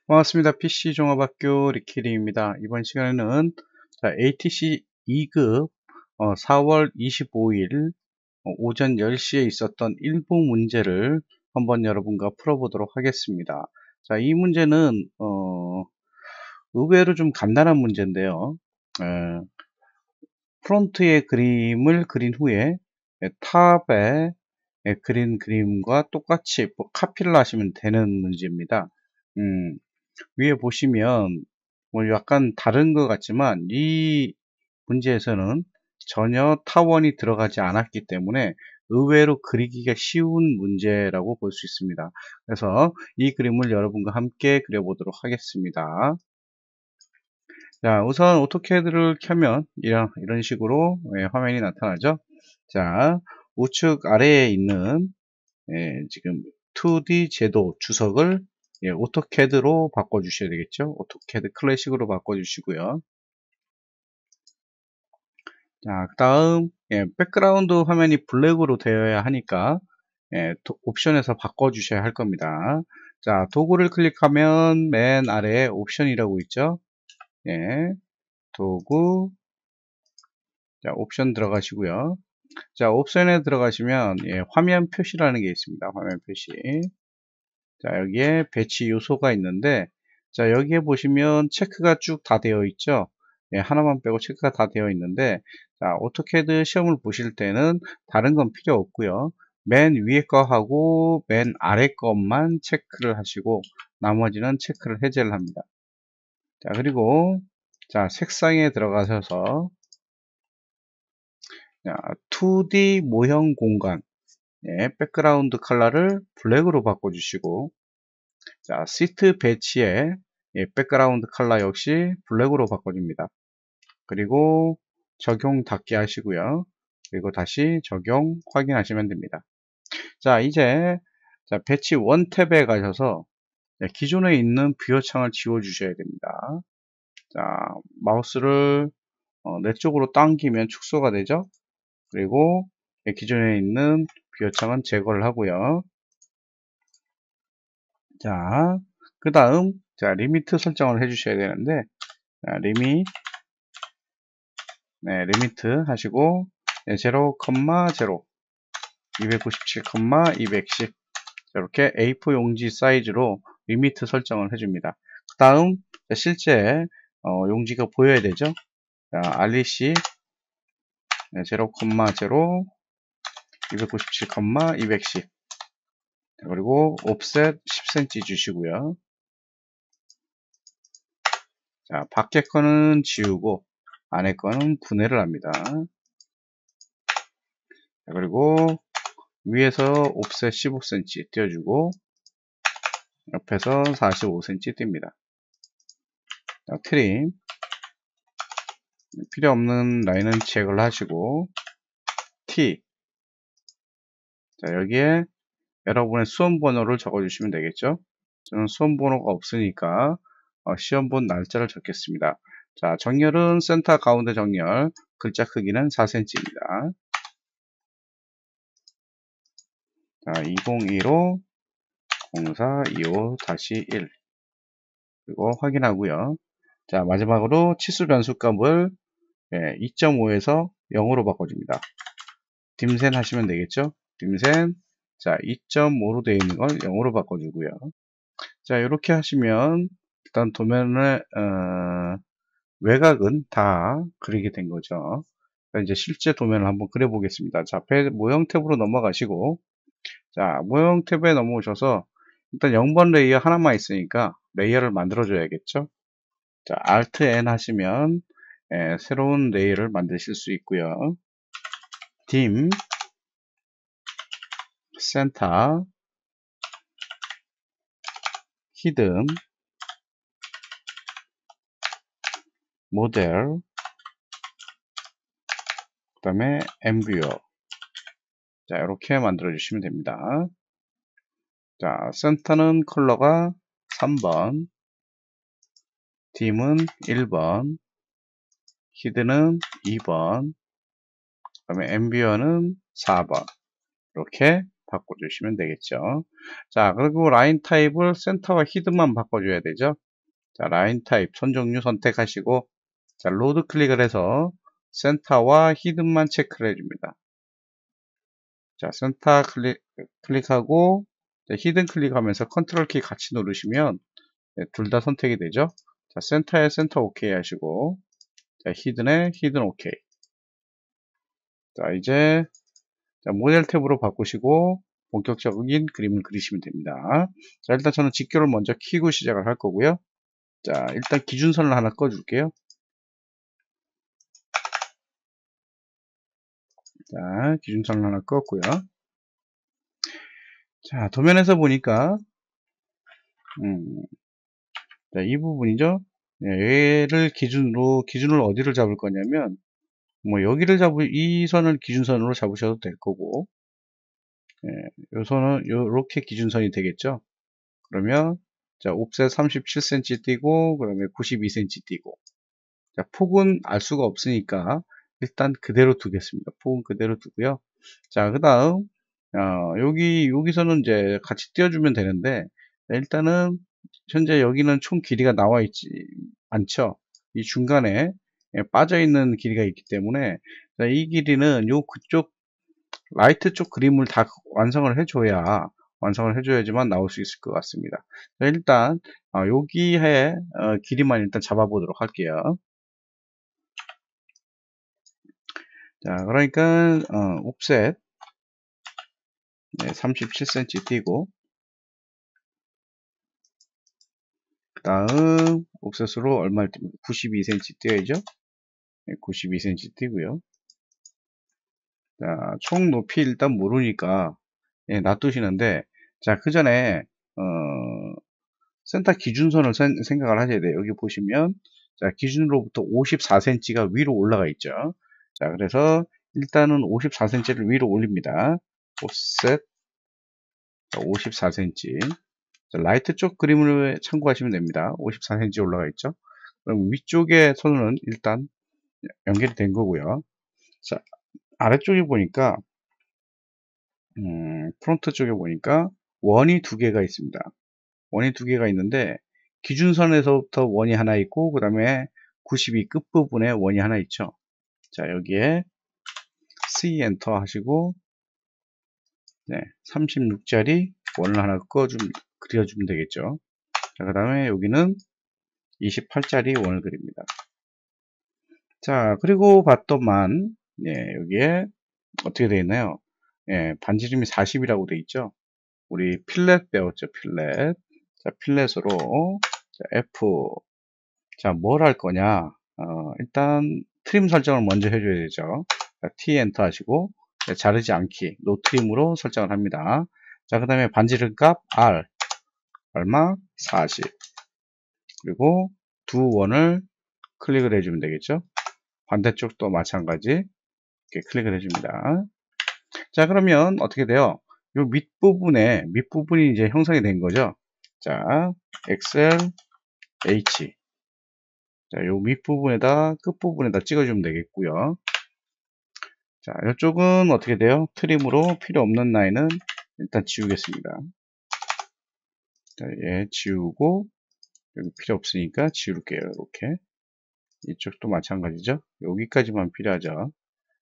반갑습니다. PC종합학교 리키리입니다. 이번 시간에는 ATC 2급 4월 25일 오전 10시에 있었던 일부 문제를 한번 여러분과 풀어보도록 하겠습니다. 자, 이 문제는 의외로 좀 간단한 문제인데요. 프론트의 그림을 그린 후에 탑에 그린 그림과 똑같이 카피를 하시면 되는 문제입니다. 위에 보시면 뭐 약간 다른 것 같지만 이 문제에서는 전혀 타원이 들어가지 않았기 때문에 의외로 그리기가 쉬운 문제라고 볼 수 있습니다. 그래서 이 그림을 여러분과 함께 그려보도록 하겠습니다. 자, 우선 오토캐드를 켜면 이런 식으로 화면이 나타나죠. 자, 우측 아래에 있는 지금 2D 제도 주석을 오토캐드로 바꿔주셔야 되겠죠. 오토캐드 클래식으로 바꿔주시고요. 자, 그 다음 백그라운드 화면이 블랙으로 되어야 하니까 옵션에서 바꿔주셔야 할 겁니다. 자, 도구를 클릭하면 맨 아래에 옵션이라고 있죠. 도구, 자, 옵션 들어가시고요. 자, 옵션에 들어가시면 화면 표시라는 게 있습니다. 화면 표시. 자, 여기에 배치 요소가 있는데, 자, 여기에 보시면 체크가 쭉 다 되어 있죠. 하나만 빼고 체크가 다 되어 있는데, 자, 오토캐드 시험을 보실 때는 다른 건 필요 없고요. 맨 위에 거하고 맨 아래 것만 체크를 하시고, 나머지는 체크를 해제를 합니다. 자, 그리고, 자, 색상에 들어가셔서, 자, 2D 모형 공간, 백그라운드 컬러를 블랙으로 바꿔주시고, 자, 시트 배치에 백그라운드 컬러 역시 블랙으로 바꿔줍니다. 그리고 적용 닫기 하시고요. 그리고 다시 적용 확인하시면 됩니다. 자, 이제 배치 1 탭에 가셔서 기존에 있는 뷰어 창을 지워 주셔야 됩니다. 자, 마우스를 내 쪽으로 당기면 축소가 되죠. 그리고 기존에 있는 뷰어 창은 제거를 하고요. 자, 그 다음 리미트 설정을 해 주셔야 되는데, 자, 리미트 하시고 0,0 297,210 이렇게 A4 용지 사이즈로 리미트 설정을 해줍니다. 그 다음 실제 용지가 보여야 되죠. 자, REC 0,0 297,210 그리고 옵셋 10cm 주시고요. 자, 밖에 거는 지우고 안에 거는 분해를 합니다. 자, 그리고 위에서 옵셋 15cm 띄워주고 옆에서 45cm 띱니다. 자, 트림 필요 없는 라인은 체크를 하시고 T 자, 여기에 여러분의 수험 번호를 적어 주시면 되겠죠. 저는 수험 번호가 없으니까 시험 본 날짜를 적겠습니다. 자, 정렬은 센터 가운데 정렬, 글자 크기는 4cm입니다. 자, 2015 0425-1 그리고 확인하고요. 자, 마지막으로 치수 변수값을 2.5에서 0으로 바꿔줍니다. 딤센 하시면 되겠죠. 딤센 자 2.5로 되어 있는 걸 0으로 바꿔주고요. 자, 이렇게 하시면 일단 도면의 외곽은 다 그리게 된 거죠. 이제 실제 도면을 한번 그려 보겠습니다. 자, 모형 탭으로 넘어가시고, 자, 모형 탭에 넘어오셔서 일단 0번 레이어 하나만 있으니까 레이어를 만들어 줘야겠죠. 자, Alt N 하시면 새로운 레이어를 만드실 수 있고요. dim 센터 히든 모델 그 다음에 엠뷰어 자, 이렇게 만들어 주시면 됩니다. 자, 센터는 컬러가 3번 딤은 1번 히든은 2번 그 다음에 엠비어는 4번 이렇게 바꿔주시면 되겠죠. 자, 그리고 라인 타입을 센터와 히든만 바꿔줘야 되죠. 자, 라인 타입 선 종류 선택하시고, 자, 로드 클릭을 해서 센터와 히든만 체크를 해줍니다. 자, 센터 클릭하고, 자, 히든 클릭하면서 컨트롤 키 같이 누르시면 네, 둘 다 선택이 되죠. 자, 센터에 센터 오케이 하시고, 자, 히든에 히든 오케이. 자, 이제 자, 모델 탭으로 바꾸시고 본격적인 그림을 그리시면 됩니다. 자, 일단 저는 직교를 먼저 키고 시작을 할 거고요. 자, 일단 기준선을 하나 꺼줄게요. 자, 기준선을 하나 껐고요. 자, 도면에서 보니까 자, 이 부분이죠. 얘를 기준을 어디를 잡을 거냐면 뭐 여기를 이 선을 기준선으로 잡으셔도 될 거고, 요 선은 요렇게 기준선이 되겠죠. 그러면 자, 옵셋 37cm 띄고 그다음에 92cm 띄고, 자, 폭은 알 수가 없으니까 일단 그대로 두겠습니다. 폭은 그대로 두고요. 자, 그 다음 여기서는 이제 같이 띄워주면 되는데, 일단은 현재 여기는 총 길이가 나와 있지 않죠. 이 중간에 빠져 있는 길이가 있기 때문에, 자, 이 길이는 그쪽 라이트 쪽 그림을 다 완성을 해줘야지만 나올 수 있을 것 같습니다. 자, 일단 여기에 길이만 일단 잡아보도록 할게요. 자, 그러니까 옵셋 37cm 띄고, 그 다음 옵셋으로 얼마를 띄면 92cm 띄어야죠. 92cm 띄고요. 자, 총 높이 일단 모르니까 놔두시는데, 자, 그 전에 센터 기준선을 생각을 하셔야 돼요. 여기 보시면 자, 기준으로부터 54cm가 위로 올라가 있죠. 자, 그래서 일단은 54cm를 위로 올립니다. 옵셋 54cm. 자, 라이트 쪽 그림을 참고하시면 됩니다. 54cm 올라가 있죠. 그럼 위쪽에 선은 일단 연결이 된 거고요. 자, 아래쪽에 보니까 프론트 쪽에 보니까 원이 두 개가 있습니다. 원이 두 개가 있는데, 기준선에서부터 원이 하나 있고 그 다음에 92 끝부분에 원이 하나 있죠. 자, 여기에 C 엔터 하시고 36짜리 원을 하나 그려주면 되겠죠. 자, 그 다음에 여기는 28짜리 원을 그립니다. 자, 그리고 봤더만 여기에 어떻게 되어 있나요? 반지름이 40이라고 되어 있죠. 우리 필렛 배웠죠. 필렛. 자, 필렛으로 자, F. 자, 뭘 할 거냐? 일단 트림 설정을 먼저 해줘야 되죠. 자, T 엔터 하시고 자르지 않기 노 트림으로 설정을 합니다. 자, 그 다음에 반지름 값 R 얼마? 40. 그리고 두 원을 클릭을 해주면 되겠죠. 반대쪽도 마찬가지 이렇게 클릭을 해줍니다. 자, 그러면 어떻게 돼요? 요 밑부분이 이제 형성이 된 거죠. 자, 엑셀 H. 자, 요 밑부분에다 끝부분에다 찍어주면 되겠고요. 자, 이쪽은 어떻게 돼요? 트림으로 필요 없는 라인은 일단 지우겠습니다. 자, 얘 지우고 여기 필요 없으니까 지울게요. 이렇게. 이쪽도 마찬가지죠. 여기까지만 필요하죠.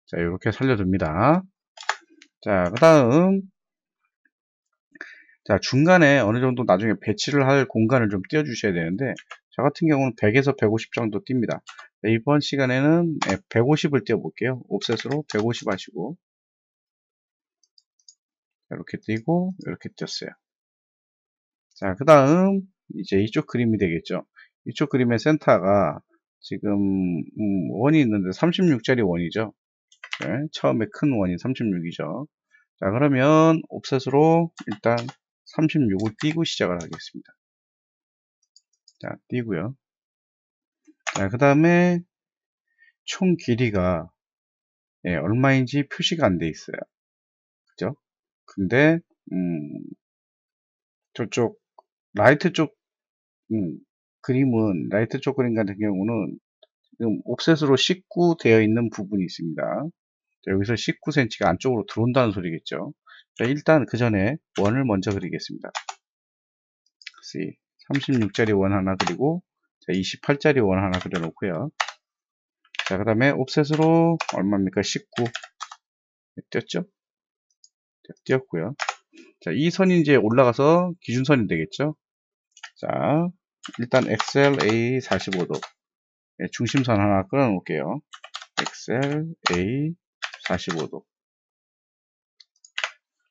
자, 이렇게 살려둡니다. 자, 그 다음 자, 중간에 어느 정도 나중에 배치를 할 공간을 좀 띄워 주셔야 되는데, 저 같은 경우는 100에서 150 정도 띕니다. 이번 시간에는 150을 띄워 볼게요. 옵셋으로 150 하시고 이렇게 띄고 이렇게 띄었어요. 자, 그 다음 이제 이쪽 그림이 되겠죠. 이쪽 그림의 센터가 지금 원이 있는데 36짜리 원이죠. 네, 처음에 큰 원이 36이죠. 자, 그러면 옵셋으로 일단 36을 띄고 시작을 하겠습니다. 자, 띄고요. 자, 그 다음에 총 길이가 얼마인지 표시가 안 돼 있어요. 그죠? 근데 저쪽 라이트 쪽 라이트 쪽 그림 같은 경우는 지금 옵셋으로 19 되어 있는 부분이 있습니다. 자, 여기서 19cm가 안쪽으로 들어온다는 소리겠죠. 자, 일단 그 전에 원을 먼저 그리겠습니다. C 36짜리 원 하나 그리고, 자, 28짜리 원 하나 그려 놓고요. 자, 그 다음에 옵셋으로 얼마입니까? 19 띄었죠? 자, 띄었고요. 자, 이 선이 이제 올라가서 기준선이 되겠죠? 자, 일단 XLA 45도 중심선 하나 끌어 놓을게요. XLA 45도.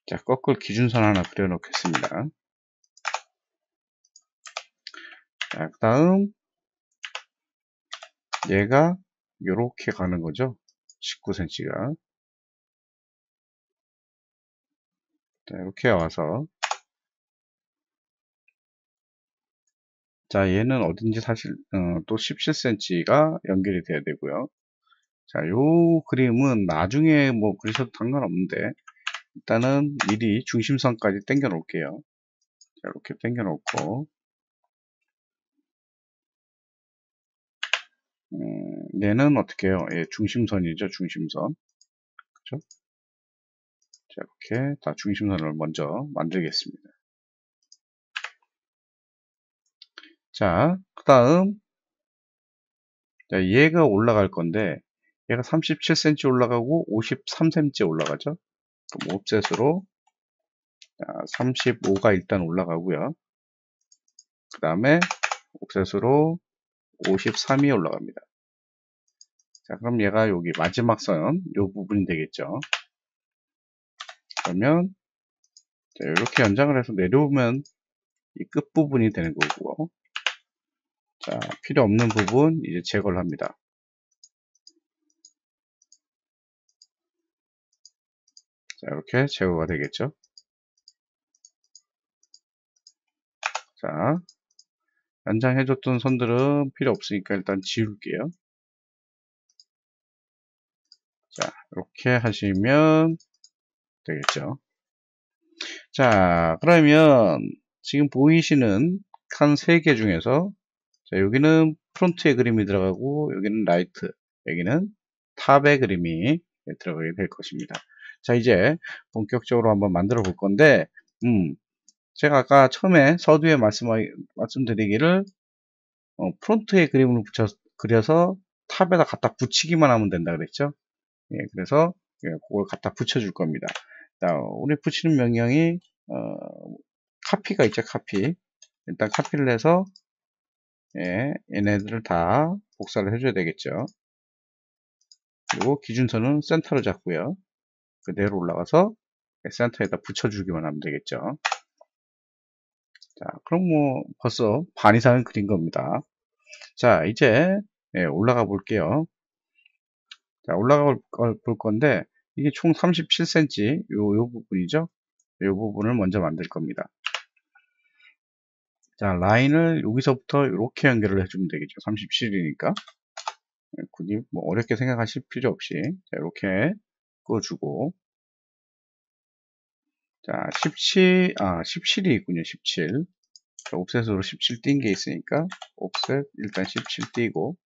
자, 거꾸로 기준선 하나 그려 놓겠습니다. 자, 그 다음 얘가 요렇게 가는 거죠. 19cm가. 자, 이렇게 와서, 자, 얘는 어딘지 사실 또 17cm가 연결이 돼야 되고요. 자, 요 그림은 나중에 뭐 그리셔도 상관없는데, 일단은 미리 중심선까지 당겨 놓을게요. 자, 이렇게 당겨 놓고, 얘는 어떻게 해요? 예, 중심선이죠, 중심선. 그죠? 자, 이렇게 다 중심선을 먼저 만들겠습니다. 자, 그 다음, 얘가 올라갈 건데, 얘가 37cm 올라가고 53cm 올라가죠? 그럼 옵셋으로 35가 일단 올라가고요. 그 다음에 옵셋으로 53이 올라갑니다. 자, 그럼 얘가 여기 마지막 선, 요 부분이 되겠죠. 그러면 이렇게 연장을 해서 내려오면 이 끝부분이 되는 거고요. 자, 필요 없는 부분 이제 제거를 합니다. 자, 이렇게 제거가 되겠죠. 자, 연장해줬던 선들은 필요 없으니까 일단 지울게요. 자, 이렇게 하시면 되겠죠. 자, 그러면 지금 보이시는 칸 3개 중에서, 자, 여기는 프론트의 그림이 들어가고, 여기는 라이트, 여기는 탑의 그림이 들어가게 될 것입니다. 자, 이제 본격적으로 한번 만들어 볼 건데, 제가 아까 처음에 서두에 말씀드리기를, 프론트의 그림을 그려서 탑에다 갖다 붙이기만 하면 된다 그랬죠. 예, 그래서 그걸 갖다 붙여줄 겁니다. 자, 우리 붙이는 명령이 카피가 있죠, 카피. 일단 카피를 해서 얘네들을 다 복사를 해줘야 되겠죠. 그리고 기준선은 센터로 잡고요. 그대로 올라가서 센터에다 붙여주기만 하면 되겠죠. 자, 그럼 뭐 벌써 반 이상은 그린 겁니다. 자, 이제 올라가 볼게요. 자, 올라가 볼 건데 이게 총 37cm 요 부분이죠. 요 부분을 먼저 만들 겁니다. 자, 라인을 여기서부터 이렇게 연결을 해주면 되겠죠. 37이니까. 굳이 뭐 어렵게 생각하실 필요 없이 자, 이렇게 그어주고, 자, 17이 있군요. 17. 자, 옵셋으로 17 띈 게 있으니까 옵셋 일단 17 띄고,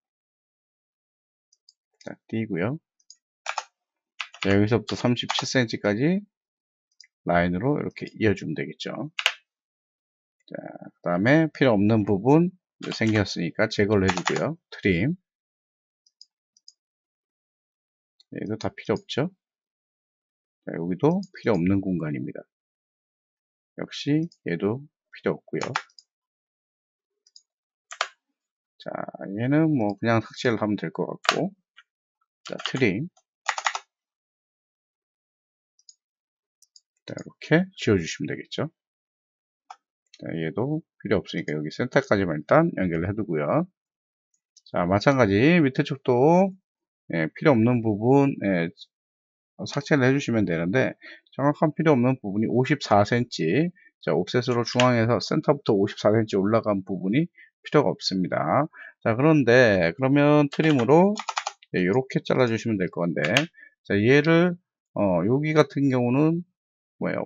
자, 띄고요. 자, 여기서부터 37cm까지 라인으로 이렇게 이어주면 되겠죠. 자, 그 다음에 필요 없는 부분 생겼으니까 제거를 해주고요. 트림. 얘도 다 필요 없죠. 자, 여기도 필요 없는 공간입니다. 역시 얘도 필요 없고요. 자, 얘는 뭐 그냥 삭제를 하면 될 것 같고, 자, 트림. 자, 이렇게 지워주시면 되겠죠. 자, 얘도 필요 없으니까 여기 센터까지만 일단 연결을 해두고요. 자, 마찬가지 밑에 쪽도 필요 없는 부분 삭제를 해주시면 되는데, 정확한 필요 없는 부분이 54cm, 자, 옵셋으로 중앙에서 센터부터 54cm 올라간 부분이 필요가 없습니다. 자, 그런데 그러면 트림으로 이렇게 잘라주시면 될 건데, 자, 얘를 여기 같은 경우는 뭐예요?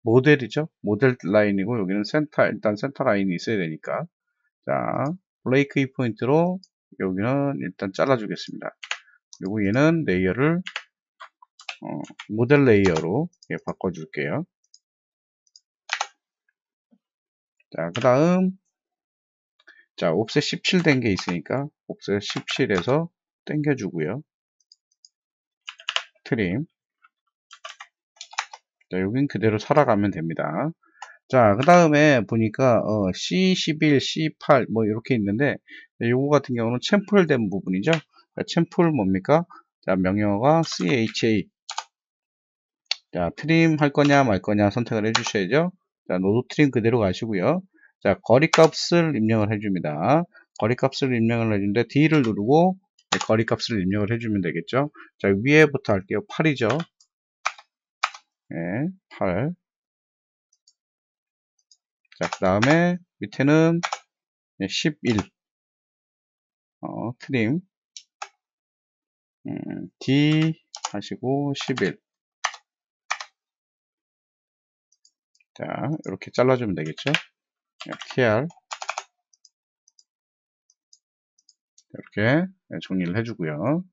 모델이죠. 모델 라인이고 여기는 센터, 일단 센터 라인이 있어야 되니까, 자, 브레이크 이 포인트로 여기는 일단 잘라주겠습니다. 그리고 얘는 레이어를 모델 레이어로 바꿔줄게요. 자, 그 다음, 자, 옵셋 17 된 게 있으니까, 옵셋 17에서 당겨주고요. 트림. 자, 여긴 그대로 살아가면 됩니다. 자, 그 다음에 보니까, C11, C8, 뭐, 이렇게 있는데, 요거 같은 경우는 챔플 된 부분이죠. 자, 챔플 뭡니까? 자, 명령어가 CHA. 자, 트림 할 거냐, 말 거냐 선택을 해 주셔야죠. 자, 노드 트림 그대로 가시고요. 자, 거리 값을 입력을 해줍니다. 거리 값을 입력을 해주는데, D를 누르고, 거리 값을 입력을 해주면 되겠죠. 자, 위에부터 할게요. 8이죠. 네, 8. 자, 그 다음에 밑에는 11. 트림. D 하시고 11. 자, 이렇게 잘라주면 되겠죠. TR. 이렇게 정리를 해주고요.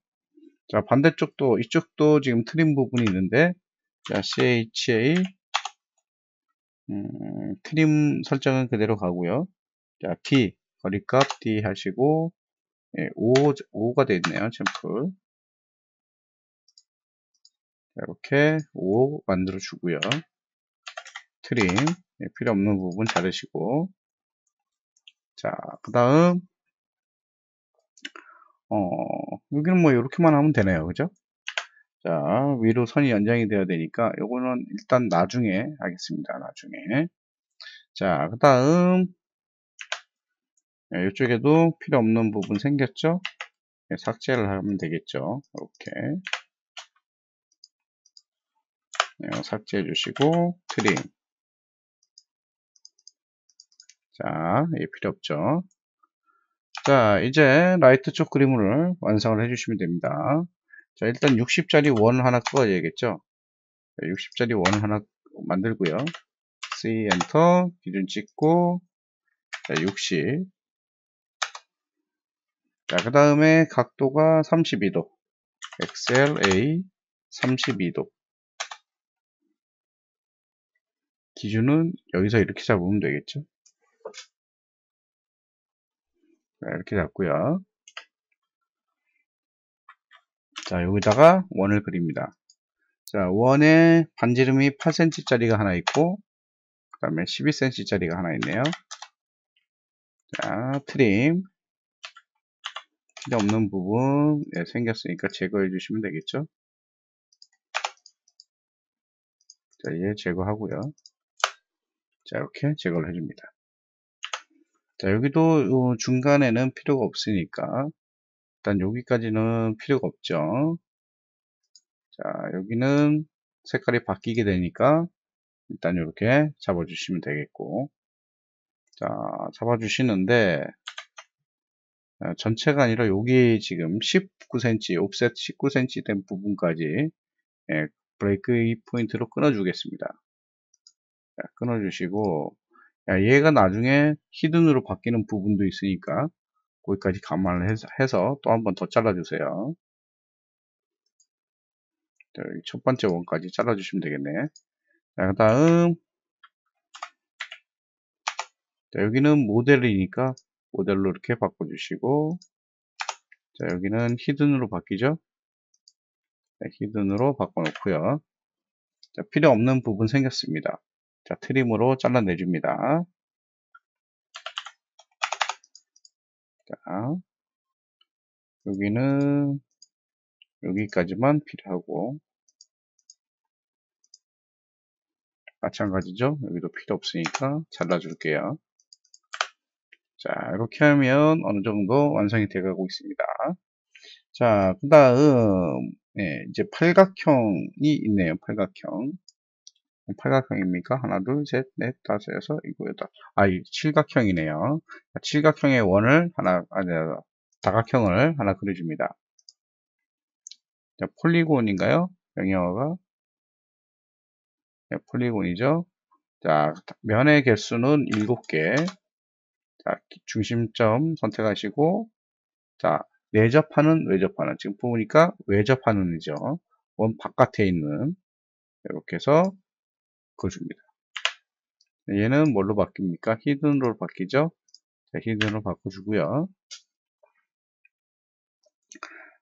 자, 반대쪽도, 이쪽도 지금 트림 부분이 있는데, 자, CHA, 트림 설정은 그대로 가고요. 자, D, 거리값 D 하시고, 5가 되어 있네요, 챔플. 자, 이렇게 5 만들어 주고요. 트림, 필요 없는 부분 자르시고, 자, 그 다음, 여기는 뭐 이렇게만 하면 되네요, 그죠? 자, 위로 선이 연장이 되어야 되니까, 요거는 일단 나중에 하겠습니다, 나중에. 자, 그 다음, 이쪽에도 필요 없는 부분 생겼죠? 삭제를 하면 되겠죠. 이렇게 삭제해 주시고 트림. 자, 필요 없죠. 자, 이제 라이트 쪽 그림을 완성을 해주시면 됩니다. 자, 일단 60짜리 원 하나 그어야겠죠. 60짜리 원 하나 만들고요. C 엔터 기준 찍고, 자, 60. 자, 그 다음에 각도가 32도. XLA 32도. 기준은 여기서 이렇게 잡으면 되겠죠. 자, 이렇게 잡고요. 자, 여기다가 원을 그립니다. 자, 원에 반지름이 8cm 짜리가 하나 있고, 그 다음에 12cm 짜리가 하나 있네요. 자, 트림. 필요 없는 부분 생겼으니까 제거해 주시면 되겠죠. 자, 얘 제거하고요. 자, 이렇게 제거를 해줍니다. 자, 여기도 중간에는 필요가 없으니까 일단 여기까지는 필요가 없죠. 자, 여기는 색깔이 바뀌게 되니까 일단 이렇게 잡아주시면 되겠고, 자, 잡아주시는데 전체가 아니라 여기 지금 19cm, 옵셋 19cm 된 부분까지 브레이크 포인트로 끊어주겠습니다. 자, 끊어주시고, 얘가 나중에 히든으로 바뀌는 부분도 있으니까 거기까지 감안을 해서 또 한 번 더 잘라주세요. 자, 여기 첫 번째 원까지 잘라주시면 되겠네. 자, 그 다음, 여기는 모델이니까 모델로 이렇게 바꿔주시고, 자, 여기는 히든으로 바뀌죠? 네, 히든으로 바꿔놓고요. 자, 필요 없는 부분 생겼습니다. 자, 트림으로 잘라내줍니다. 자, 여기는 여기까지만 필요하고, 마찬가지죠? 여기도 필요 없으니까 잘라줄게요. 자, 이렇게 하면 어느 정도 완성이 돼가고 있습니다. 자, 그 다음, 이제 팔각형이 있네요. 팔각형. 팔각형입니까? 하나, 둘, 셋, 넷, 다섯, 여섯, 일곱, 여덟. 이 칠각형이네요. 칠각형의 원을 하나, 다각형을 하나 그려줍니다. 자, 폴리곤인가요? 명령어가? 네, 폴리곤이죠. 자, 면의 개수는 7개. 자, 중심점 선택하시고, 자, 내접하는, 외접하는. 지금 보니까 외접하는이죠. 원 바깥에 있는 이렇게 해서 그어줍니다. 얘는 뭘로 바뀝니까? 히든으로 바뀌죠? 자, 히든으로 바꿔주고요.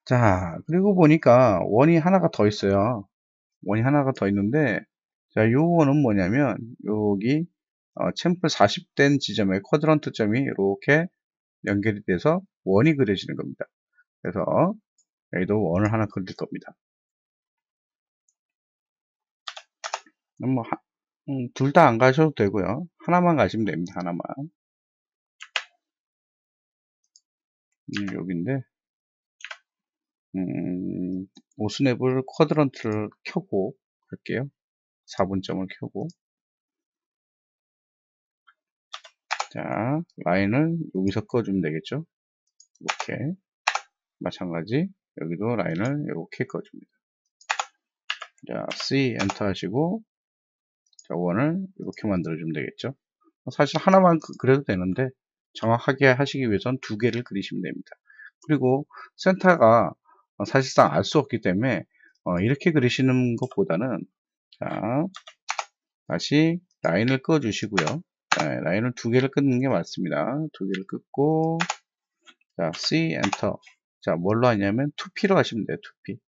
자, 그리고 보니까 원이 하나가 더 있어요. 원이 하나가 더 있는데, 자, 요 원은 뭐냐면, 여기, 챔플 40 된 지점에 쿼드런트 점이 이렇게 연결이 돼서 원이 그려지는 겁니다. 그래서, 여기도 원을 하나 그릴 겁니다. 뭐, 둘 다 안 가셔도 되고요. 하나만 가시면 됩니다. 하나만. 여기인데, 오스냅을 쿼드런트를 켜고 할게요. 4분점을 켜고. 자, 라인을 여기서 꺼주면 되겠죠? 이렇게. 마찬가지, 여기도 라인을 이렇게 꺼줍니다. 자, C, 엔터 하시고, 자, 원을 이렇게 만들어주면 되겠죠? 사실 하나만 그려도 되는데, 정확하게 하시기 위해선 두 개를 그리시면 됩니다. 그리고 센터가 사실상 알 수 없기 때문에, 이렇게 그리시는 것보다는, 자, 다시 라인을 꺼주시고요. 라인을 두 개를 끊는 게 맞습니다. 두 개를 끊고, 자, C, 엔터. 자, 뭘로 하냐면 2P로 하시면 돼요. 2P.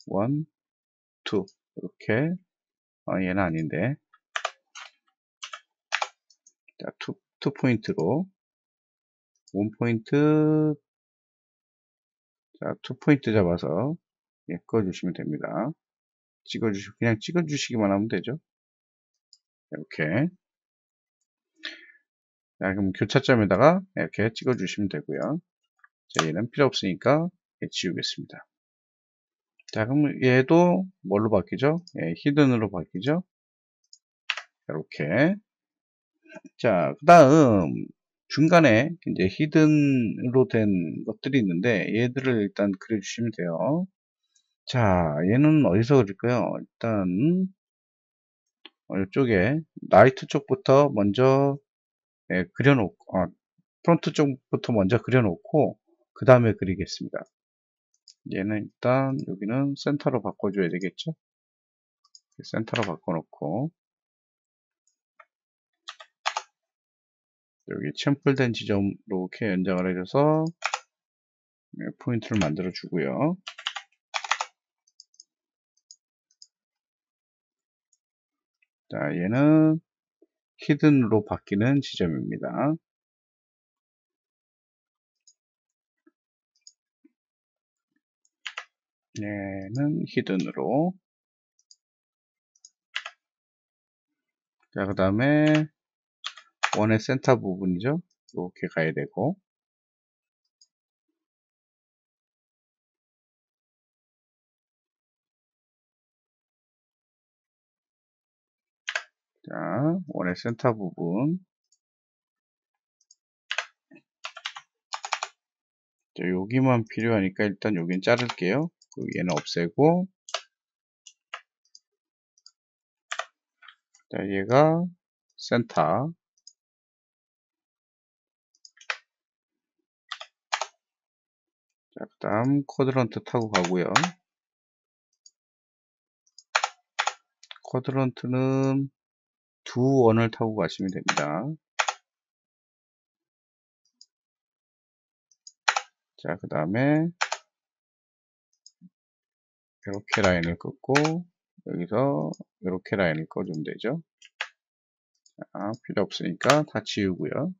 1, 2. 이렇게. 얘는 아닌데. 자, 2 포인트로. 1 포인트. 자, 2 포인트 잡아서 꺼주시면 됩니다. 그냥 찍어주시기만 하면 되죠. 이렇게. 자, 그럼 교차점에다가 이렇게 찍어주시면 되고요. 자, 얘는 필요 없으니까 지우겠습니다. 자, 그럼 얘도 뭘로 바뀌죠? 히든으로 바뀌죠? 이렇게. 자, 그 다음, 중간에 이제 히든으로 된 것들이 있는데, 얘들을 일단 그려주시면 돼요. 자, 얘는 어디서 그릴까요? 일단, 이쪽에, 라이트 쪽부터 먼저, 그려놓고, 프론트 쪽부터 먼저 그려놓고, 그 다음에 그리겠습니다. 얘는 일단, 여기는 센터로 바꿔줘야 되겠죠? 센터로 바꿔놓고, 여기 챔플된 지점으로 이렇게 연장을 해줘서 포인트를 만들어 주고요. 자, 얘는 히든으로 바뀌는 지점입니다. 얘는 히든으로. 자, 그 다음에 원의 센터 부분이죠. 이렇게 가야 되고. 자, 원의 센터 부분. 자, 여기만 필요하니까 일단 여긴 자를게요. 얘는 없애고. 자, 얘가 센터. 자, 그 다음 쿼드런트 타고 가고요. 쿼드런트는 두 원을 타고 가시면 됩니다. 자, 그 다음에 이렇게 라인을 긋고 여기서 이렇게 라인을 꺼주면 되죠. 자, 필요 없으니까 다 지우고요.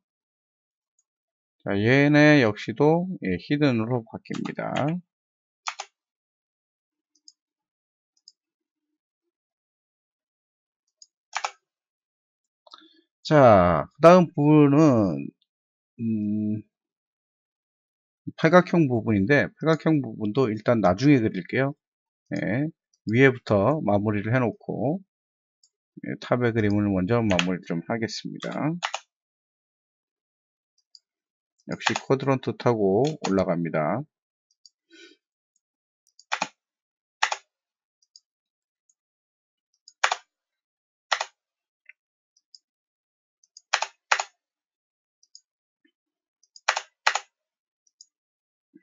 자, 얘네 역시도 히든으로 바뀝니다. 자, 그 다음 부분은 팔각형 부분인데 팔각형 부분도 일단 나중에 그릴게요. 위에부터 마무리를 해놓고 탑의 그림을 먼저 마무리 좀 하겠습니다. 역시 쿼드런트 타고 올라갑니다.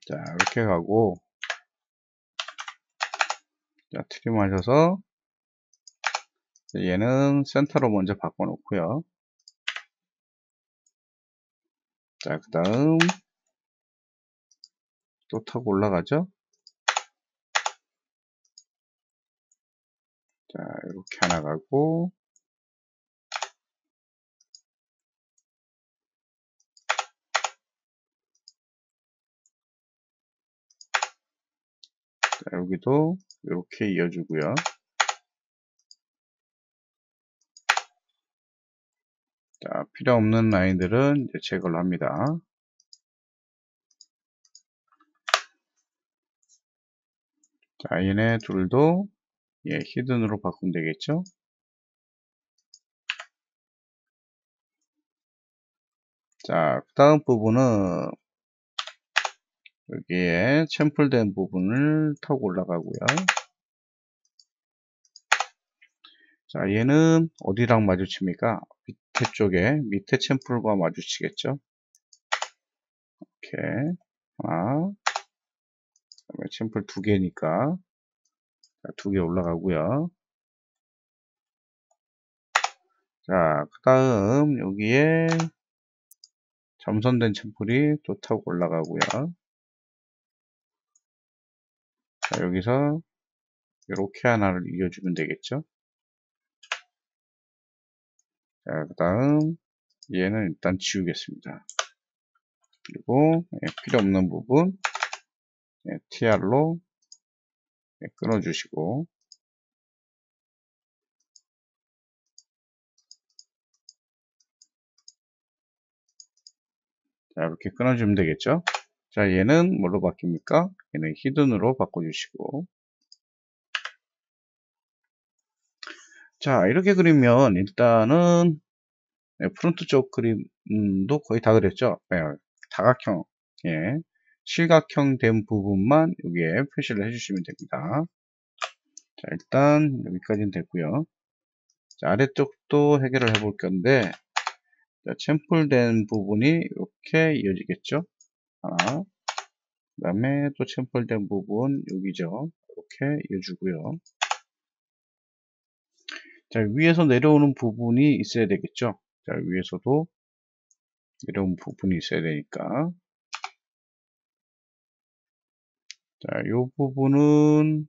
자, 이렇게 가고 자, 트림 하셔서 얘는 센터로 먼저 바꿔 놓고요. 자, 그 다음 또 타고 올라가죠. 자, 이렇게 하나 가고, 자, 여기도 이렇게 이어주고요. 자, 필요 없는 라인들은 이제 제거를 합니다. 자, 얘네 둘도 히든으로 바꾸면 되겠죠. 자, 그 다음 부분은 여기에 챔플된 부분을 타고 올라가고요. 자, 얘는 어디랑 마주칩니까? 밑에 쪽에, 밑에 챔플과 마주치겠죠. 이렇게 하나, 그다음에 챔플 두 개니까 두 개 올라가고요. 자, 그 다음 여기에 점선된 챔플이 또 타고 올라가고요. 자, 여기서 이렇게 하나를 이어주면 되겠죠. 자, 그 다음 얘는 일단 지우겠습니다. 그리고 필요 없는 부분 TR로 끊어주시고, 자, 이렇게 끊어주면 되겠죠. 자, 얘는 뭘로 바뀝니까? 얘는 히든으로 바꿔주시고, 자, 이렇게 그리면 일단은 프론트 쪽 그림도 거의 다 그렸죠. 다각형, 실각형 된 부분만 여기에 표시를 해주시면 됩니다. 자, 일단 여기까지는 됐고요. 자, 아래쪽도 해결을 해볼 건데, 자, 챔플된 부분이 이렇게 이어지겠죠. 하나, 그 다음에 또 챔플된 부분 여기죠. 이렇게 이어주고요. 자, 위에서 내려오는 부분이 있어야 되겠죠. 자, 위에서도 내려온 부분이 있어야 되니까. 자, 이 부분은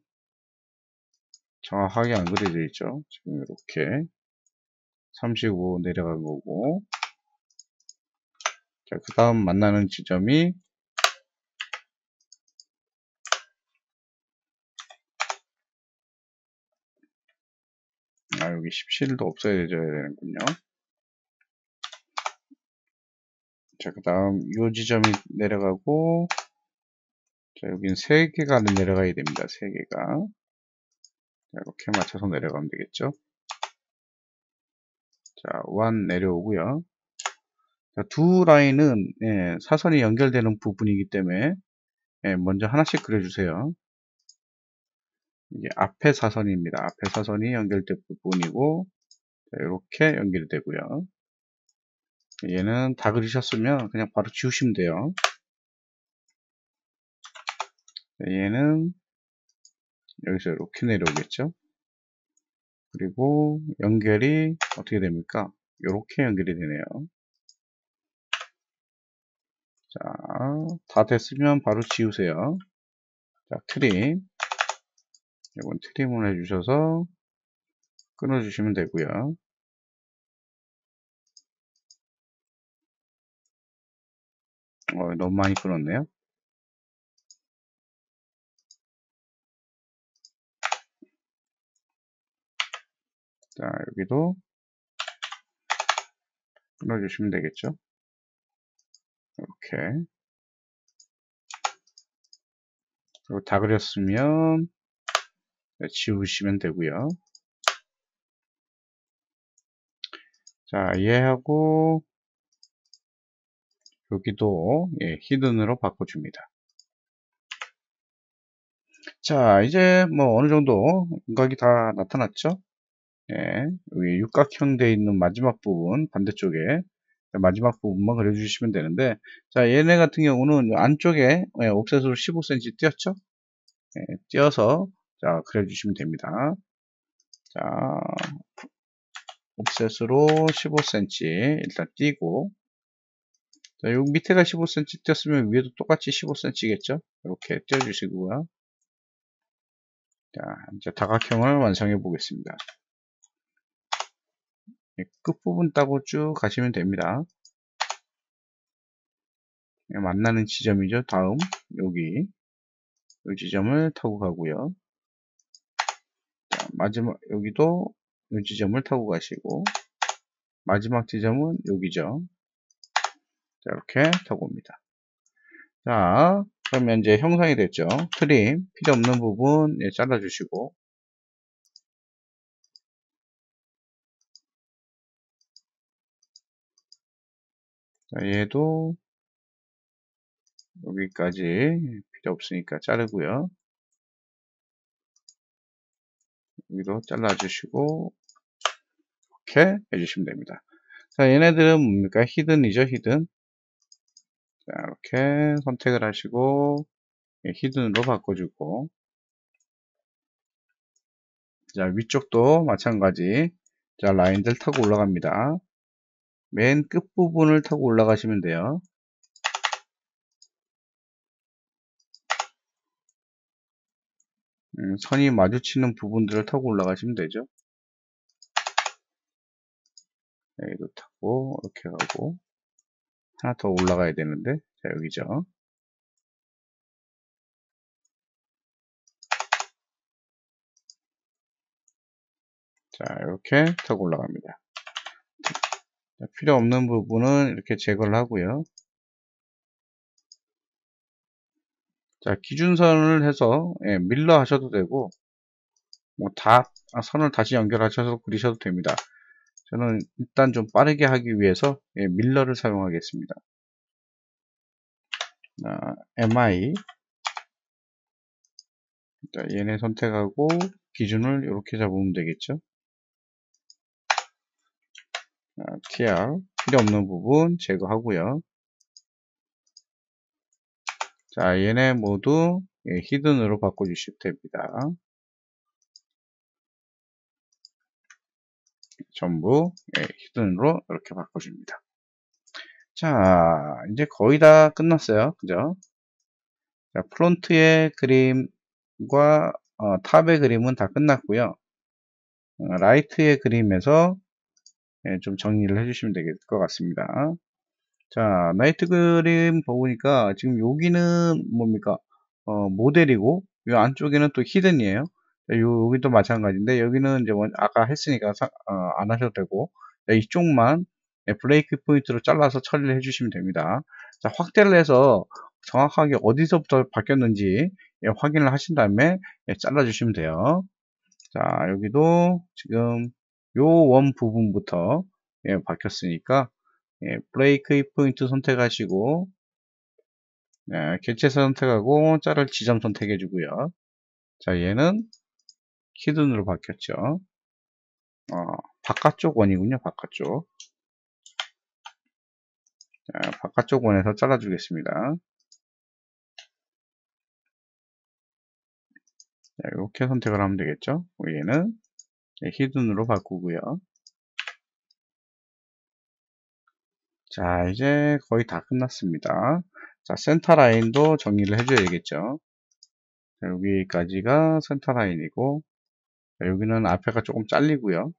정확하게 안 그려져 있죠. 지금 이렇게 35 내려간 거고. 자, 그 다음 만나는 지점이 여기 17도 없어야 되는군요. 자, 그 다음 이 지점이 내려가고, 자, 여긴 3개가 내려가야 됩니다. 3개가. 자, 이렇게 맞춰서 내려가면 되겠죠. 자, 1 내려오고요. 자, 두 라인은 사선이 연결되는 부분이기 때문에 먼저 하나씩 그려주세요. 이게 앞에 사선입니다. 앞에 사선이 연결된 부분이고, 자, 이렇게 연결이 되고요. 얘는 다 그리셨으면 그냥 바로 지우시면 돼요. 얘는 여기서 이렇게 내려오겠죠. 그리고 연결이 어떻게 됩니까? 이렇게 연결이 되네요. 자, 다 됐으면 바로 지우세요. 자, 트림. 이건 트림을 해주셔서 끊어주시면 되고요. 너무 많이 끊었네요. 자, 여기도 끊어주시면 되겠죠. 이렇게. 그리고 다 그렸으면 지우시면 되고요. 자, 얘하고 여기도 히든으로 바꿔줍니다. 자, 이제 뭐 어느 정도 윤곽이 다 나타났죠. 여기 육각형 되어 있는 마지막 부분 반대쪽에 마지막 부분만 그려주시면 되는데, 자, 얘네 같은 경우는 안쪽에 옵셋으로 15cm 띄었죠. 띄어서 자, 그려주시면 됩니다. 자, 옵셋으로 15cm 일단 띄고, 자, 여기 밑에가 15cm 띄었으면 위에도 똑같이 15cm겠죠? 이렇게 띄워주시고요. 자, 이제 다각형을 완성해 보겠습니다. 끝부분 따고 쭉 가시면 됩니다. 만나는 지점이죠. 다음 여기 이 지점을 타고 가고요. 자, 마지막 여기도 이 지점을 타고 가시고 마지막 지점은 여기죠. 자, 이렇게 타고 옵니다. 자, 그러면 이제 형성이 됐죠. 트림 필요 없는 부분 잘라주시고, 자, 얘도 여기까지 필요 없으니까 자르고요. 여기도 잘라주시고 이렇게 해주시면 됩니다. 자, 얘네들은 뭡니까? 히든이죠, 히든. 자, 이렇게 선택을 하시고 히든으로 바꿔주고, 자, 위쪽도 마찬가지. 자, 라인들 타고 올라갑니다. 맨 끝부분을 타고 올라가시면 돼요. 선이 마주치는 부분들을 타고 올라가시면 되죠. 여기도 타고 이렇게 가고 하나 더 올라가야 되는데, 자, 여기죠. 자, 이렇게 타고 올라갑니다. 자, 필요 없는 부분은 이렇게 제거를 하고요. 자, 기준선을 해서 밀러 하셔도 되고 뭐 선을 다시 연결하셔서 그리셔도 됩니다. 저는 일단 좀 빠르게 하기 위해서 밀러를 사용하겠습니다. MI, 자, 얘네 선택하고 기준을 이렇게 잡으면 되겠죠. TR 필요 없는 부분 제거하고요. 자, 얘네 모두 히든으로 바꿔주시면 됩니다. 전부 히든으로 이렇게 바꿔줍니다. 자, 이제 거의 다 끝났어요. 그죠? 자, 프론트의 그림과 탑의 그림은 다 끝났고요. 라이트의 그림에서 좀 정리를 해주시면 될 것 같습니다. 자, 나이트 그림 보니까 지금 여기는 뭡니까? 모델이고, 이 안쪽에는 또 히든이에요. 여기도 마찬가지인데, 여기는 이제 아까 했으니까 안 하셔도 되고, 이쪽만 브레이크 포인트로 잘라서 처리를 해주시면 됩니다. 자, 확대를 해서 정확하게 어디서부터 바뀌었는지 확인을 하신 다음에 잘라주시면 돼요. 자, 여기도 지금 요 원 부분부터 바뀌었으니까 브레이크 포인트 선택하시고 개체 선택하고 자를 지점 선택해 주고요. 자, 얘는 히든으로 바뀌었죠. 바깥쪽 원이군요. 바깥쪽. 자, 바깥쪽 원에서 잘라 주겠습니다. 자, 이렇게 선택을 하면 되겠죠. 얘는 히든으로 바꾸고요. 자, 이제 거의 다 끝났습니다. 자, 센터 라인도 정리를 해줘야겠죠. 자, 여기까지가 센터 라인이고, 자, 여기는 앞에가 조금 잘리고요.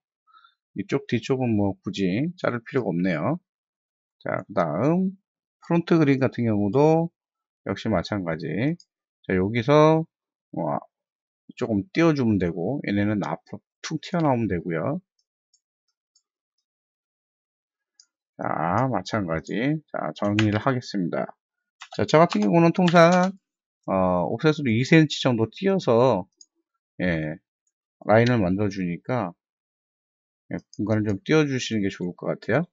이쪽 뒤쪽은 뭐 굳이 자를 필요가 없네요. 자, 그 다음 프론트 그린 같은 경우도 역시 마찬가지. 자, 여기서 조금 띄워주면 되고, 얘네는 앞으로 툭 튀어나오면 되고요. 자, 마찬가지. 자, 정리를 하겠습니다. 자, 저 같은 경우는 통상 옵셋으로 2cm 정도 띄어서 라인을 만들어 주니까 공간을 좀 띄워 주시는 게 좋을 것 같아요.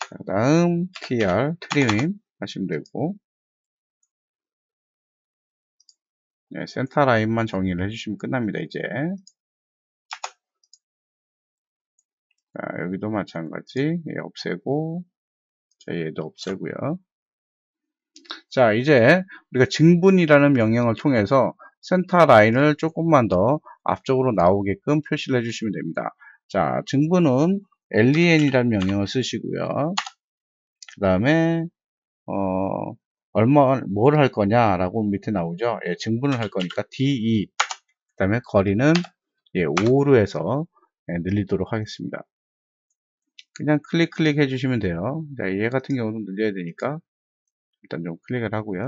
자, 그 다음 TR 트림 하시면 되고, 센터 라인만 정리를 해주시면 끝납니다. 이제 자, 여기도 마찬가지 없애고, 자, 얘도 없애고요. 자, 이제 우리가 증분이라는 명령을 통해서 센터 라인을 조금만 더 앞쪽으로 나오게끔 표시를 해주시면 됩니다. 자, 증분은 len이라는 명령을 쓰시고요. 그 다음에 뭘 할 거냐라고 밑에 나오죠. 예, 증분을 할 거니까 de, 그 다음에 거리는 5로 해서 늘리도록 하겠습니다. 그냥 클릭 해주시면 돼요. 자, 얘 같은 경우는 늘려야 되니까 일단 좀 클릭을 하고요.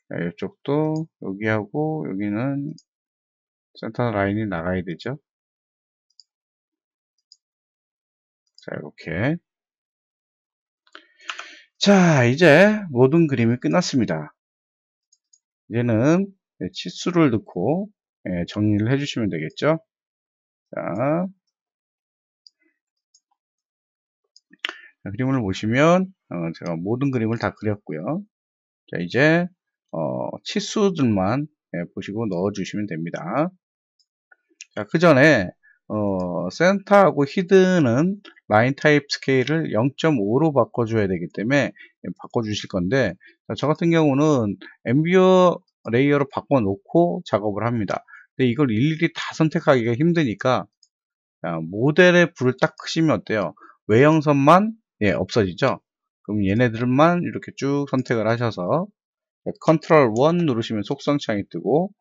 자, 이쪽도 여기하고 여기는 센터 라인이 나가야 되죠. 자, 이렇게. 자, 이제 모든 그림이 끝났습니다. 이제는 치수를 넣고 정리를 해주시면 되겠죠. 자, 그림을 보시면 제가 모든 그림을 다 그렸고요. 자, 이제 치수들만 보시고 넣어주시면 됩니다. 자, 그 전에 센터하고 히드는 라인 타입 스케일을 0.5로 바꿔줘야 되기 때문에 바꿔주실 건데, 자, 저 같은 경우는 앰비어 레이어로 바꿔놓고 작업을 합니다. 근데 이걸 일일이 다 선택하기가 힘드니까 자, 모델의 불을 딱 끄시면 어때요? 외형선만 없어지죠? 그럼 얘네들만 이렇게 쭉 선택을 하셔서 컨트롤 1 누르시면 속성창이 뜨고,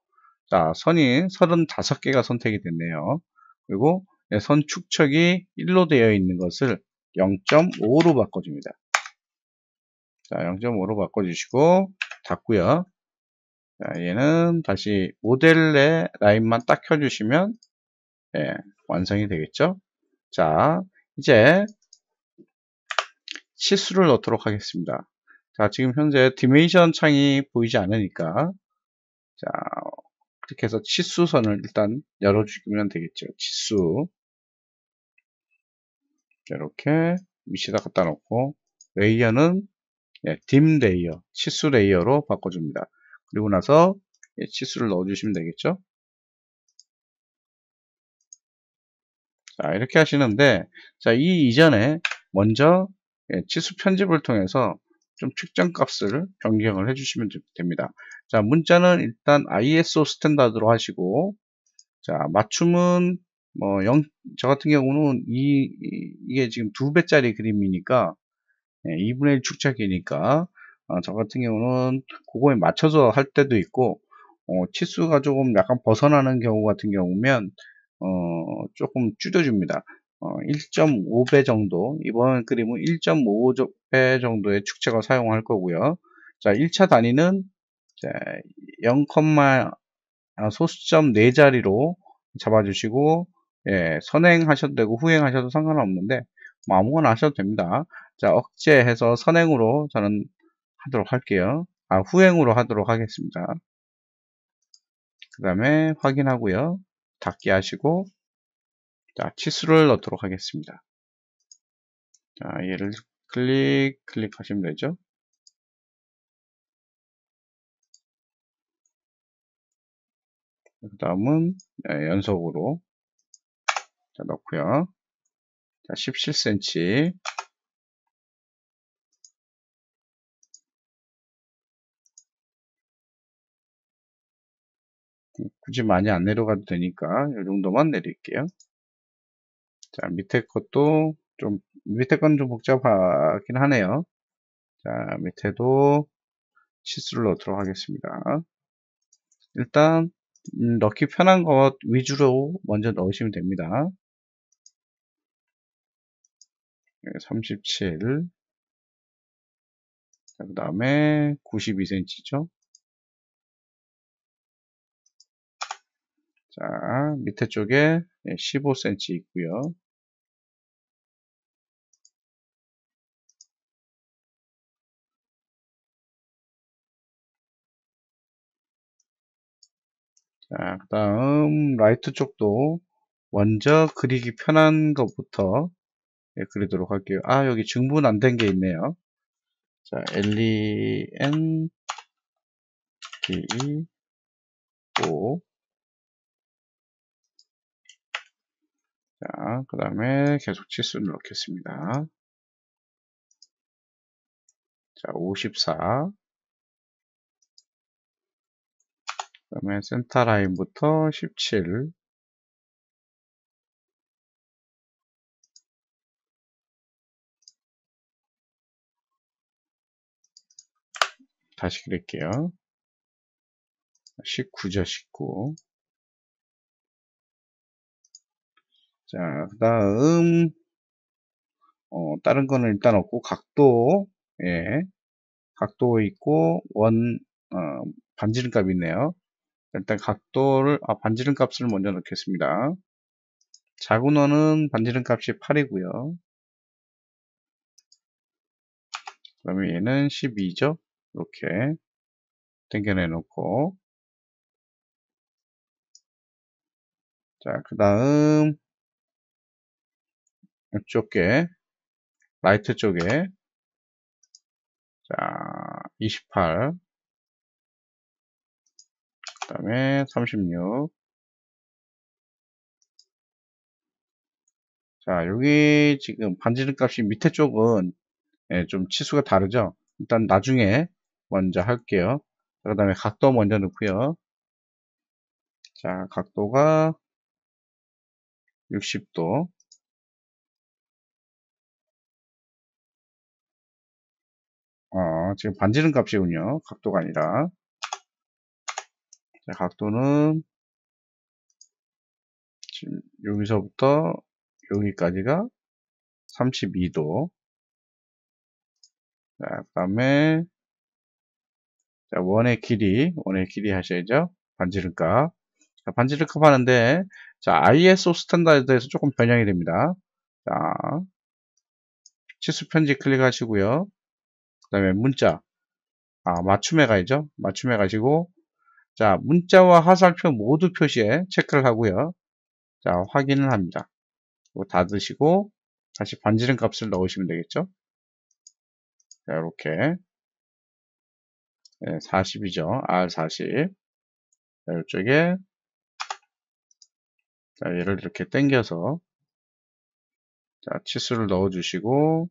자, 선이 35개가 선택이 됐네요. 그리고 선 축척이 1로 되어 있는 것을 0.5로 바꿔줍니다. 자, 0.5로 바꿔주시고 닫고요. 자, 얘는 다시 모델의 라인만 딱 켜주시면 완성이 되겠죠. 자, 이제 치수를 넣도록 하겠습니다. 자, 지금 현재 디메이션 창이 보이지 않으니까 자, 그렇게 해서 치수선을 일단 열어주시면 되겠죠. 치수 이렇게 밑에다 갖다 놓고 레이어는 딤 레이어, 치수 레이어로 바꿔줍니다. 그리고 나서 치수를 넣어주시면 되겠죠. 자, 이렇게 하시는데, 자, 이 이전에 먼저 치수 편집을 통해서 좀 측정 값을 변경을 해주시면 됩니다. 자, 문자는 일단 ISO 스탠다드로 하시고, 자, 맞춤은 뭐 저 같은 경우는 이게 지금 2배짜리 그림이니까 2분의 1 축척이니까 저 같은 경우는 그거에 맞춰서 할 때도 있고 치수가 조금 약간 벗어나는 경우 같은 경우면 조금 줄여줍니다. 1.5배 정도, 이번 그림은 1.5배 정도의 축척을 사용할 거고요. 자, 1차 단위는 0, 소수점 4자리로 잡아주시고 선행하셔도 되고 후행하셔도 상관없는데 뭐 아무거나 하셔도 됩니다. 자, 억제해서 선행으로 저는 하도록 할게요. 후행으로 하도록 하겠습니다. 그 다음에 확인하고요. 닫기 하시고 자, 치수를 넣도록 하겠습니다. 자, 얘를 클릭하시면 되죠. 그 다음은 연속으로 자, 넣고요. 자, 17cm 굳이 많이 안 내려가도 되니까 이 정도만 내릴게요. 자, 밑에 것도 밑에 건 좀 복잡하긴 하네요. 자, 밑에도 치수를 넣도록 하겠습니다. 일단, 넣기 편한 것 위주로 먼저 넣으시면 됩니다. 37. 그 다음에 92cm죠. 자, 밑에 쪽에 15cm 있고요. 자, 그 다음 라이트 쪽도 먼저 그리기 편한 것부터 그리도록 할게요. 여기 증분 안 된 게 있네요. 자, LEN DE 5. 자, 그 다음에 계속 치수를 넣겠습니다. 자, 54. 그 다음에 센터 라인부터 17. 다시 그릴게요. 19죠, 19. 자, 그 다음, 다른 거는 일단 없고, 각도, 예, 각도 있고, 반지름 값 있네요. 일단 각도를, 반지름 값을 먼저 넣겠습니다. 작은 원은 반지름 값이 8이고요. 그 다음에 얘는 12죠. 이렇게 당겨내 놓고, 자, 그 다음, 이쪽에, 라이트 쪽에, 자, 28, 그 다음에 36. 자, 여기 지금 반지름 값이 밑에 쪽은 좀 치수가 다르죠. 일단 나중에 먼저 할게요. 그 다음에 각도 먼저 넣고요. 자, 각도가 60도. 지금 반지름 값이군요. 각도가 아니라. 자, 각도는 지금 여기서부터 여기까지가 32도. 자, 그 다음에 원의 길이 하셔야죠. 반지름 값. 자, 반지름 값 하는데, 자, ISO 스탠다드에서 조금 변형이 됩니다. 자, 치수 편지 클릭하시고요. 그 다음에 문자, 맞춤에 가야죠. 맞춤에 가시고, 자, 문자와 화살표 모두 표시에 체크를 하고요. 자, 확인을 합니다. 이거 닫으시고, 다시 반지름 값을 넣으시면 되겠죠. 자, 이렇게. 40이죠. R40. 자, 이쪽에, 자, 얘를 이렇게 당겨서, 자, 치수를 넣어주시고,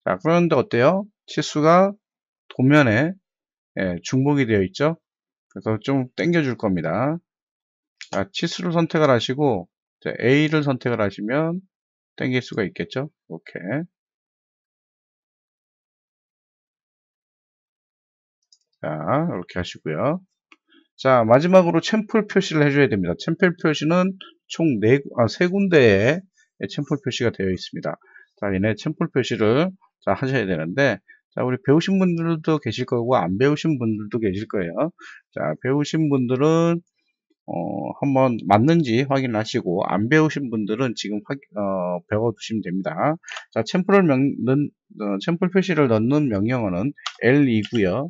자, 그런데 어때요? 치수가 도면에 중복이 되어 있죠? 그래서 좀 당겨줄 겁니다. 자, 치수를 선택을 하시고, 자, A를 선택을 하시면 당길 수가 있겠죠? 이렇게. 자, 이렇게 하시고요. 자, 마지막으로 챔플 표시를 해줘야 됩니다. 챔플 표시는 총 3군데에 챔플 표시가 되어 있습니다. 자, 얘네 챔플 표시를 자, 하셔야 되는데, 자, 우리 배우신 분들도 계실 거고, 안 배우신 분들도 계실 거예요. 자, 배우신 분들은, 한번 맞는지 확인하시고, 안 배우신 분들은 지금 배워두시면 됩니다. 자, 챔플 표시를 넣는 명령어는 L2고요.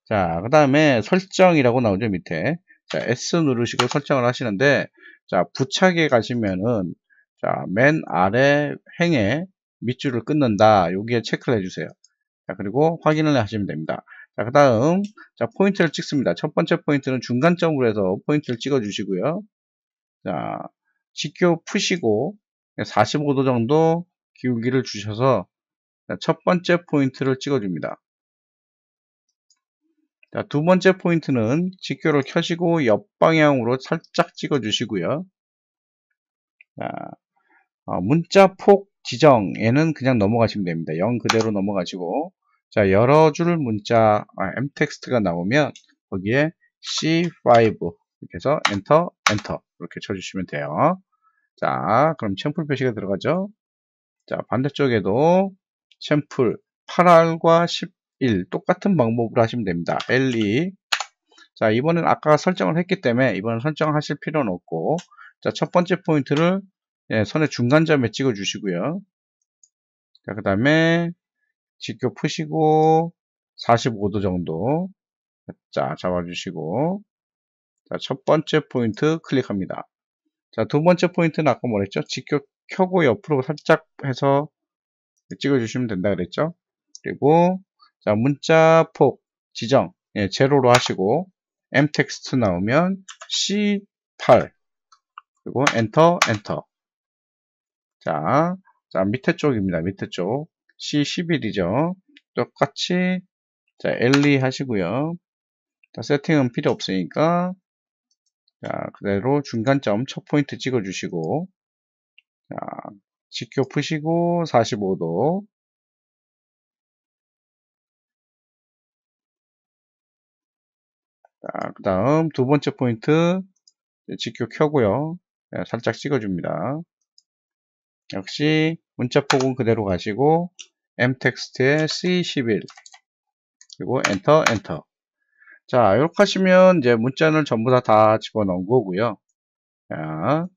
자, 그 다음에 설정이라고 나오죠, 밑에. 자, S 누르시고 설정을 하시는데, 자, 부착에 가시면은, 자, 맨 아래 행에 밑줄을 끊는다. 여기에 체크를 해주세요. 자, 그리고 확인을 하시면 됩니다. 자, 그 다음, 자, 포인트를 찍습니다. 첫 번째 포인트는 중간점으로 해서 포인트를 찍어 주시고요. 자, 직교 푸시고, 45도 정도 기울기를 주셔서, 자, 첫 번째 포인트를 찍어 줍니다. 자, 두 번째 포인트는 직교를 켜시고 옆방향으로 살짝 찍어 주시고요. 자, 문자 폭 지정에는 그냥 넘어가시면 됩니다. 0 그대로 넘어가시고, 자, 여러 줄 문자 m텍스트가 나오면 거기에 C5 이렇게 해서 엔터 이렇게 쳐주시면 돼요. 자, 그럼 챔플 표시가 들어가죠. 자, 반대쪽에도 챔플 8R과 11 똑같은 방법으로 하시면 됩니다. L2. 자, 이번엔 아까 설정을 했기 때문에 이번엔 설정하실 필요는 없고, 자, 첫 번째 포인트를 선의 중간점에 찍어 주시고요. 자, 그 다음에 직교 푸시고 45도 정도 자, 잡아주시고, 자, 첫 번째 포인트 클릭합니다. 자, 두 번째 포인트는 아까 뭐랬죠? 직교 켜고 옆으로 살짝 해서 찍어 주시면 된다 그랬죠? 그리고 자, 문자 폭 지정 제로로 하시고 m텍스트 나오면 C8 그리고 엔터. 자, 자, 밑에 쪽입니다. 밑에 쪽. C11이죠. 똑같이, 자, L2 하시고요. 자, 세팅은 필요 없으니까, 자, 그대로 중간점 첫 포인트 찍어주시고, 자, 직교 푸시고, 45도. 자, 그 다음 두 번째 포인트, 직교 켜고요. 자, 살짝 찍어줍니다. 역시, 문자폭은 그대로 가시고, M텍스트에 C11, 그리고 엔터, 엔터. 자, 이렇게 하시면 이제 문자는 전부 다 집어넣은 거고요. 자,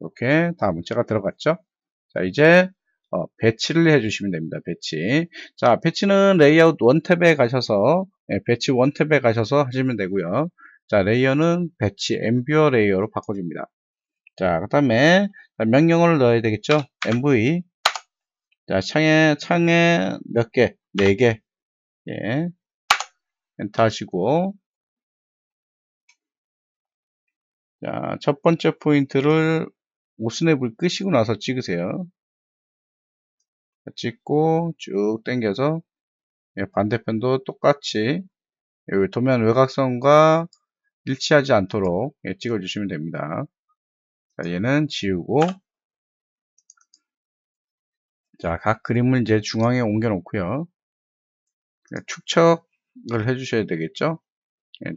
이렇게 다 문자가 들어갔죠. 자, 이제 배치를 해주시면 됩니다. 배치. 자, 배치는 레이아웃 1탭에 가셔서 배치 1탭에 가셔서 하시면 되고요. 자, 레이어는 배치 엠비어 레이어로 바꿔줍니다. 자, 그 다음에 명령어를 넣어야 되겠죠. MV. 자, 창에 몇 개? 4개. 예. 엔터 하시고. 자, 첫 번째 포인트를 오스냅을 끄시고 나서 찍으세요. 찍고 쭉 당겨서 반대편도 똑같이 여기 도면 외곽선과 일치하지 않도록 찍어주시면 됩니다. 자, 얘는 지우고, 자, 각 그림을 이제 중앙에 옮겨 놓고요. 축척을 해주셔야 되겠죠.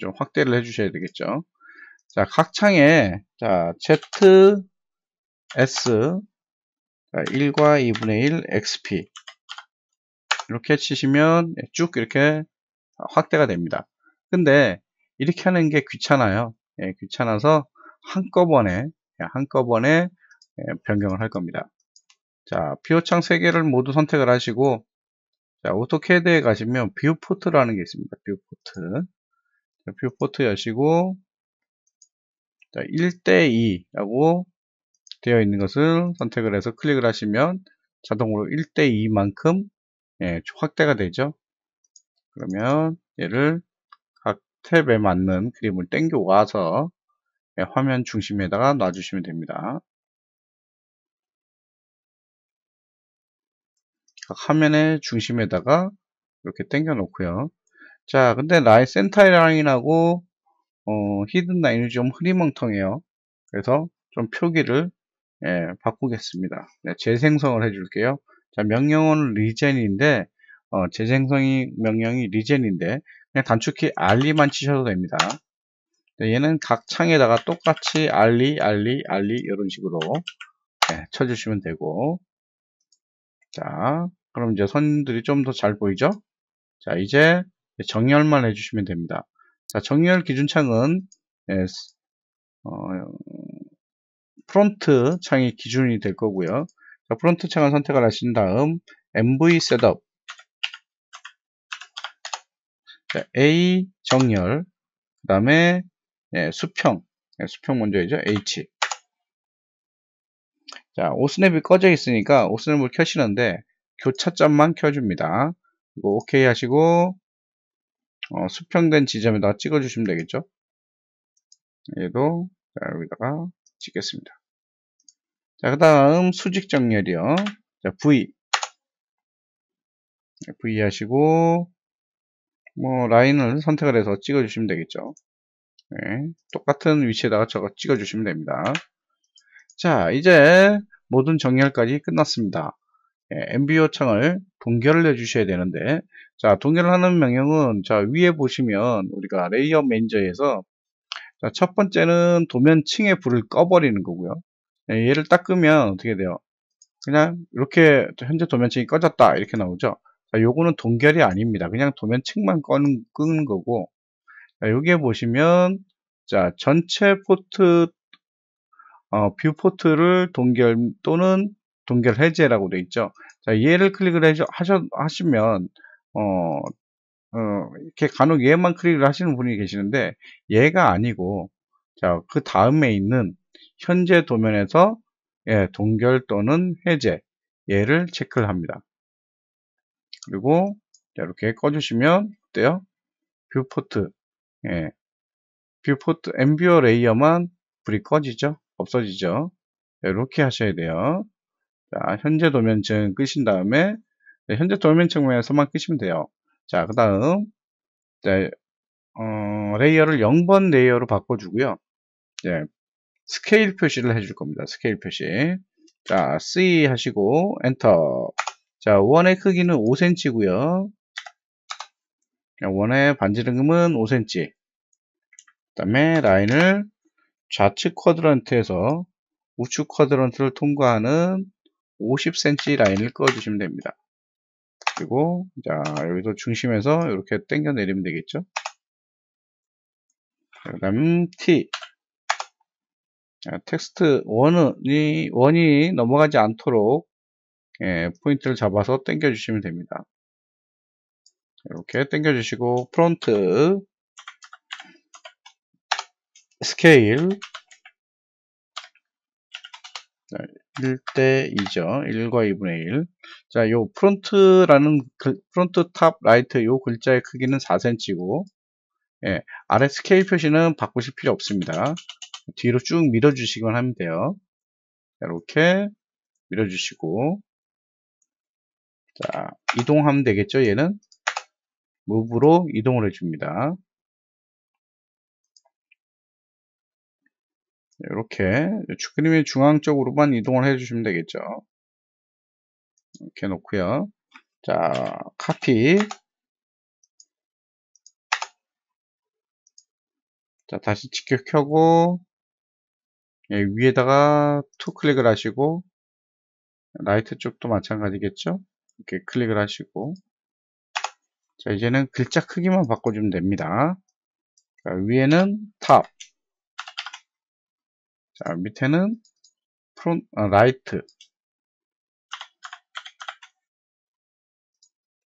좀 확대를 해주셔야 되겠죠. 자, 각 창에 자 Z, S, 1과 2분의 1 XP 이렇게 치시면 쭉 이렇게 확대가 됩니다. 근데 이렇게 하는 게 귀찮아요. 귀찮아서 한꺼번에 변경을 할 겁니다. 자, 뷰창 3개를 모두 선택을 하시고, 자, 오토캐드에 가시면 뷰포트라는 게 있습니다. 뷰포트. 자, 뷰포트 여시고, 자, 1대2라고 되어 있는 것을 선택을 해서 클릭을 하시면 자동으로 1대2만큼 확대가 되죠. 그러면 얘를 각 탭에 맞는 그림을 당겨 와서 화면 중심에다가 놔주시면 됩니다. 각 화면의 중심에다가 이렇게 당겨 놓고요. 자, 근데 라인 센터 라인하고 히든 라인이 좀 흐리멍텅해요. 그래서 좀 표기를 바꾸겠습니다. 네, 재생성을 해줄게요. 자, 명령어는 리젠인데 재생성이 명령이 리젠인데 그냥 단축키 RE만 치셔도 됩니다. 네, 얘는 각 창에다가 똑같이 RE 이런 식으로 쳐주시면 되고, 자, 그럼 이제 선들이 좀 더 잘 보이죠? 자, 이제 정렬만 해주시면 됩니다. 자, 정렬 기준창은 프론트 창이 기준이 될 거고요. 자, 프론트 창을 선택을 하신 다음 MV 셋업, 자, A 정렬, 그 다음에 수평, 수평 먼저이죠. H. 자, 오스냅이 꺼져 있으니까 오스냅을 켜시는데 교차점만 켜줍니다. 그리고 OK 하시고 수평된 지점에다가 찍어주시면 되겠죠. 얘도 자, 여기다가 찍겠습니다. 자, 그 다음 수직 정렬이요. 자, V 하시고 뭐 라인을 선택을 해서 찍어주시면 되겠죠. 네, 똑같은 위치에다가 저거 찍어주시면 됩니다. 자, 이제 모든 정렬까지 끝났습니다. MBO 창을 동결을 해주셔야 되는데, 자, 동결을 하는 명령은 자 위에 보시면 우리가 레이어 매니저에서 자, 첫 번째는 도면층의 불을 꺼버리는 거고요. 얘를 딱 끄면 어떻게 돼요? 그냥 이렇게 현재 도면층이 꺼졌다 이렇게 나오죠. 자, 요거는 동결이 아닙니다. 그냥 도면층만 끄는 거고, 자, 여기에 보시면 자 전체 포트 뷰 포트를 동결 또는 동결 해제라고 되어 있죠. 자, 얘를 클릭을 하시면 이렇게 간혹 얘만 클릭을 하시는 분이 계시는데 얘가 아니고 자, 그 다음에 있는 현재 도면에서 동결 또는 해제 얘를 체크를 합니다. 그리고 이렇게 꺼주시면 어때요? 뷰포트 뷰포트 엠비어 레이어만 불이 꺼지죠? 없어지죠? 이렇게 하셔야 돼요. 자, 현재 도면층 끄신 다음에 네, 현재 도면층에서만 끄시면 돼요. 자, 그 다음 레이어를 0번 레이어로 바꿔주고요. 네, 스케일 표시를 해줄 겁니다. 스케일 표시. 자, C 하시고 엔터. 자, 원의 크기는 5cm고요. 원의 반지름은 5cm. 그 다음에 라인을 좌측 쿼드런트에서 우측 쿼드런트를 통과하는 50cm 라인을 그어주시면 됩니다. 그리고 자, 여기서 중심에서 이렇게 당겨 내리면 되겠죠. 그 다음 T. 자, 텍스트 원이 넘어가지 않도록 포인트를 잡아서 당겨 주시면 됩니다. 이렇게 당겨 주시고 프론트 스케일 1대 2죠. 1과 2분의 1. 자, 요 프론트라는 프론트 탑 라이트 요 글자의 크기는 4cm고 아래 스케일 표시는 바꾸실 필요 없습니다. 뒤로 쭉 밀어 주시기만 하면 돼요. 이렇게 밀어 주시고 자, 이동하면 되겠죠. 얘는 무브로 이동을 해 줍니다. 이렇게 그림의 중앙 쪽으로만 이동을 해 주시면 되겠죠. 이렇게 놓고요. 자, 카피. 자, 다시 직격 켜고 위에다가 투 클릭을 하시고 라이트 쪽도 마찬가지겠죠. 이렇게 클릭을 하시고 자, 이제는 글자 크기만 바꿔주면 됩니다. 자, 위에는 탑. 자, 밑에는 라이트.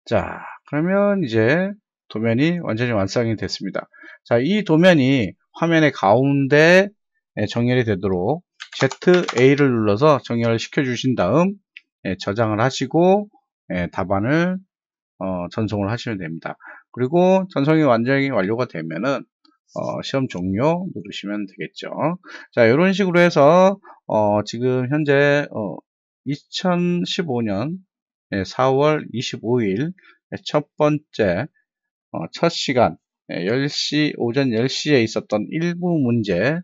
자, 그러면 이제 도면이 완전히 완성이 됐습니다. 자, 이 도면이 화면의 가운데 정렬이 되도록 ZA를 눌러서 정렬을 시켜 주신 다음 저장을 하시고 답안을 전송을 하시면 됩니다. 그리고 전송이 완전히 완료가 되면은 시험 종료 누르시면 되겠죠. 자, 이런 식으로 해서 지금 현재 2015년 4월 25일 첫 번째 첫 시간 10시 오전 10시에 있었던 일부 문제를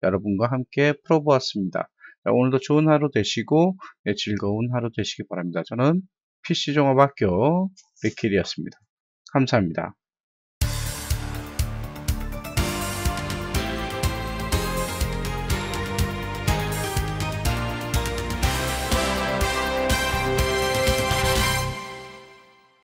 여러분과 함께 풀어보았습니다. 자, 오늘도 좋은 하루 되시고 즐거운 하루 되시기 바랍니다. 저는 PC종합학교 리킬이었습니다. 감사합니다.